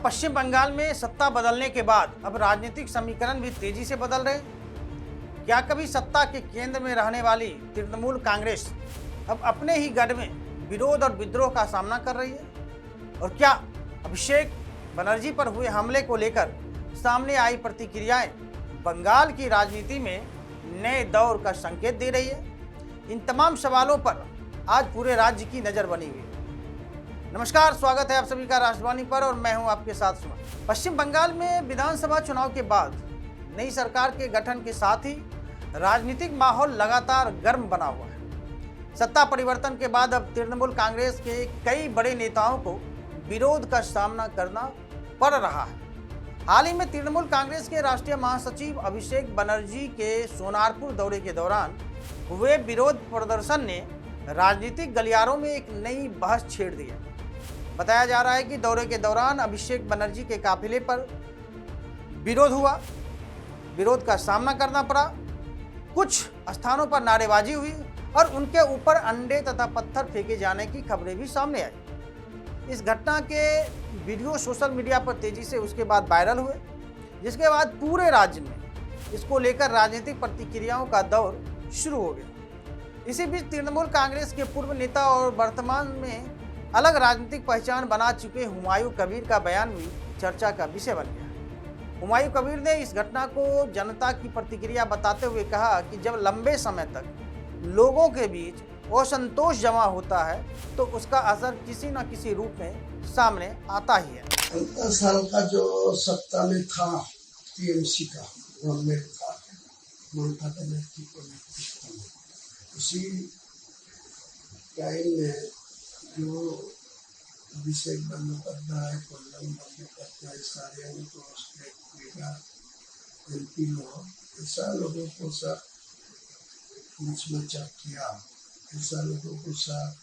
पश्चिम बंगाल में सत्ता बदलने के बाद अब राजनीतिक समीकरण भी तेजी से बदल रहे हैं। क्या कभी सत्ता के केंद्र में रहने वाली तृणमूल कांग्रेस अब अपने ही गढ़ में विरोध और विद्रोह का सामना कर रही है? और क्या अभिषेक बनर्जी पर हुए हमले को लेकर सामने आई प्रतिक्रियाएं बंगाल की राजनीति में नए दौर का संकेत दे रही है? इन तमाम सवालों पर आज पूरे राज्य की नजर बनी हुई है। नमस्कार, स्वागत है आप सभी का राष्ट्रवाणी पर और मैं हूं आपके साथ सुमन। पश्चिम बंगाल में विधानसभा चुनाव के बाद नई सरकार के गठन के साथ ही राजनीतिक माहौल लगातार गर्म बना हुआ है। सत्ता परिवर्तन के बाद अब तृणमूल कांग्रेस के कई बड़े नेताओं को विरोध का सामना करना पड़ रहा है। हाल ही में तृणमूल कांग्रेस के राष्ट्रीय महासचिव अभिषेक बनर्जी के सोनारपुर दौरे के दौरान हुए विरोध प्रदर्शन ने राजनीतिक गलियारों में एक नई बहस छेड़ दी है। बताया जा रहा है कि दौरे के दौरान अभिषेक बनर्जी के काफिले पर विरोध हुआ, विरोध का सामना करना पड़ा। कुछ स्थानों पर नारेबाजी हुई और उनके ऊपर अंडे तथा पत्थर फेंके जाने की खबरें भी सामने आई। इस घटना के वीडियो सोशल मीडिया पर तेजी से उसके बाद वायरल हुए, जिसके बाद पूरे राज्य में इसको लेकर राजनीतिक प्रतिक्रियाओं का दौर शुरू हो गया। इसी बीच तृणमूल कांग्रेस के पूर्व नेता और वर्तमान में अलग राजनीतिक पहचान बना चुके हुमायूं कबीर का बयान भी चर्चा का विषय बन गया। हुमायूं कबीर ने इस घटना को जनता की प्रतिक्रिया बताते हुए कहा कि जब लंबे समय तक लोगों के बीच असंतोष जमा होता है तो उसका असर किसी न किसी रूप में सामने आता ही है। 10 साल का जो सत्ता में था टीएमसी का गवर्नमेंट था, ममता बनर्जी को नेतृत्व में, उसी टाइम में जो अभिषेक बंदोपाध्याय, कोल्लम बंदोपाध्याय, सारे उनको स्टेट एमपी लोग, ऐसा लोगों को सब मचा किया, ऐसा लोगों को सब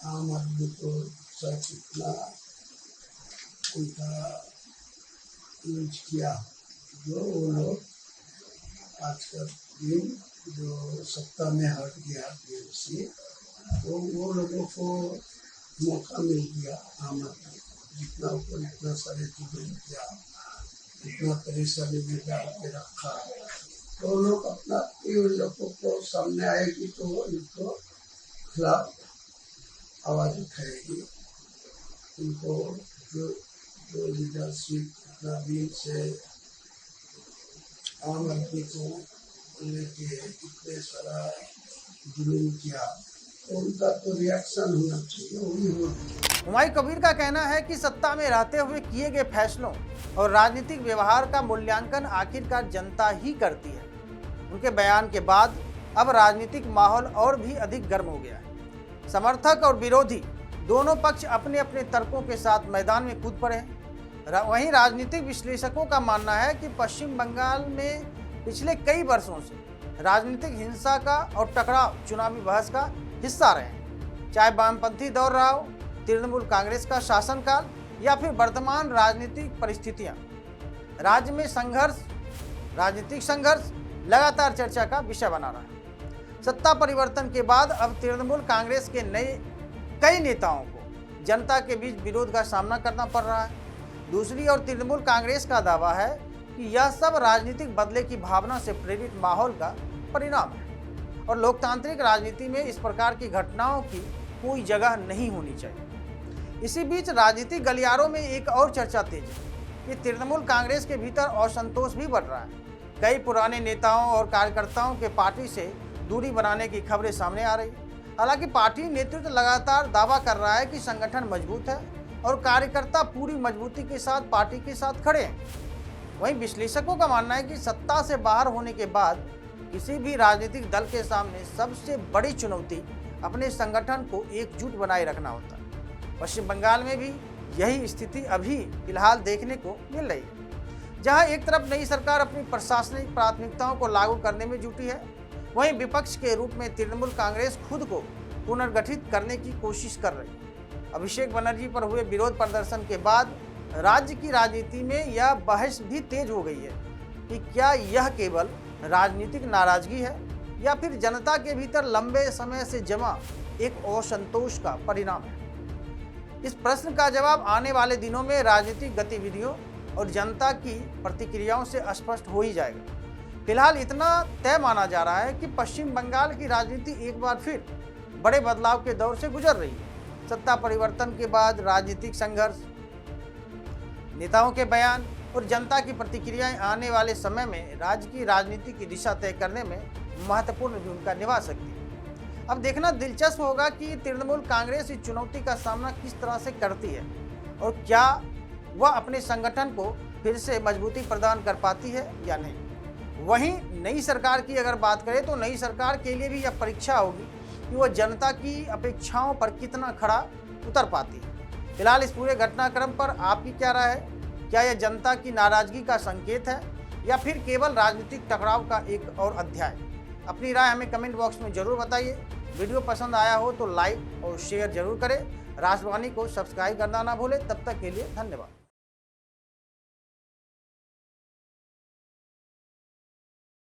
आम आदमी को सब इतना उनका यूज किया, जो वो लोग आज का दिन जो सत्ता में हट गया टीएमसी, तो वो लोगों को मौका मिल गया। आम आदमी जितना ऊपर इतना सारे जुलूम किया, इतना परेशानी में डाल के रखा, तो लोग अपना लोगों को सामने आएगी तो इनको खिलाफ आवाज उठाएगी। उनको जो लीडरशिप इतना दिन से आम आदमी को लेके इतने सारा जुलूम किया, उनका तो रिएक्शन होना चाहिए, वही होना। हुमायूं कबीर का कहना है कि सत्ता में रहते हुए किए गए फैसलों और राजनीतिक व्यवहार का मूल्यांकन आखिरकार जनता ही करती है। उनके बयान के बाद अब राजनीतिक माहौल और भी अधिक गर्म हो गया है। समर्थक और विरोधी दोनों पक्ष अपने अपने तर्कों के साथ मैदान में कूद पड़े हैं। वहीं राजनीतिक विश्लेषकों का मानना है कि पश्चिम बंगाल में पिछले कई वर्षों से राजनीतिक हिंसा का और टकराव चुनावी बहस का हिस्सा रहे हैं। चाहे वामपंथी दौर रहा हो, तृणमूल कांग्रेस का शासनकाल या फिर वर्तमान राजनीतिक परिस्थितियां, राज्य में राजनीतिक संघर्ष लगातार चर्चा का विषय बना रहा है। सत्ता परिवर्तन के बाद अब तृणमूल कांग्रेस के कई नेताओं को जनता के बीच विरोध का सामना करना पड़ रहा है। दूसरी ओर तृणमूल कांग्रेस का दावा है कि यह सब राजनीतिक बदले की भावना से प्रेरित माहौल का परिणाम है और लोकतांत्रिक राजनीति में इस प्रकार की घटनाओं की कोई जगह नहीं होनी चाहिए। इसी बीच राजनीतिक गलियारों में एक और चर्चा तेज है कि तृणमूल कांग्रेस के भीतर असंतोष भी बढ़ रहा है। कई पुराने नेताओं और कार्यकर्ताओं के पार्टी से दूरी बनाने की खबरें सामने आ रही है। हालांकि पार्टी नेतृत्व लगातार दावा कर रहा है कि संगठन मजबूत है और कार्यकर्ता पूरी मजबूती के साथ पार्टी के साथ खड़े हैं। वहीं विश्लेषकों का मानना है कि सत्ता से बाहर होने के बाद किसी भी राजनीतिक दल के सामने सबसे बड़ी चुनौती अपने संगठन को एकजुट बनाए रखना होता है। पश्चिम बंगाल में भी यही स्थिति अभी फिलहाल देखने को मिल रही है, जहां एक तरफ नई सरकार अपनी प्रशासनिक प्राथमिकताओं को लागू करने में जुटी है, वहीं विपक्ष के रूप में तृणमूल कांग्रेस खुद को पुनर्गठित करने की कोशिश कर रही है। अभिषेक बनर्जी पर हुए विरोध प्रदर्शन के बाद राज्य की राजनीति में यह बहस भी तेज हो गई है कि क्या यह केवल राजनीतिक नाराजगी है या फिर जनता के भीतर लंबे समय से जमा एक असंतोष का परिणाम है। इस प्रश्न का जवाब आने वाले दिनों में राजनीतिक गतिविधियों और जनता की प्रतिक्रियाओं से स्पष्ट हो ही जाएगा। फिलहाल इतना तय माना जा रहा है कि पश्चिम बंगाल की राजनीति एक बार फिर बड़े बदलाव के दौर से गुजर रही है। सत्ता परिवर्तन के बाद राजनीतिक संघर्ष, नेताओं के बयान और जनता की प्रतिक्रियाएं आने वाले समय में राज्य की राजनीति की दिशा तय करने में महत्वपूर्ण भूमिका निभा सकती है। अब देखना दिलचस्प होगा कि तृणमूल कांग्रेस इस चुनौती का सामना किस तरह से करती है और क्या वह अपने संगठन को फिर से मजबूती प्रदान कर पाती है या नहीं। वहीं नई सरकार की अगर बात करें तो नई सरकार के लिए भी यह परीक्षा होगी कि वह जनता की अपेक्षाओं पर कितना खरा उतर पाती है। फिलहाल इस पूरे घटनाक्रम पर आपकी क्या राय है? क्या यह जनता की नाराजगी का संकेत है या फिर केवल राजनीतिक टकराव का एक और अध्याय? अपनी राय हमें कमेंट बॉक्स में जरूर बताइए। वीडियो पसंद आया हो तो लाइक और शेयर जरूर करें। राष्ट्रवाणी को सब्सक्राइब करना ना भूलें। तब तक के लिए धन्यवाद।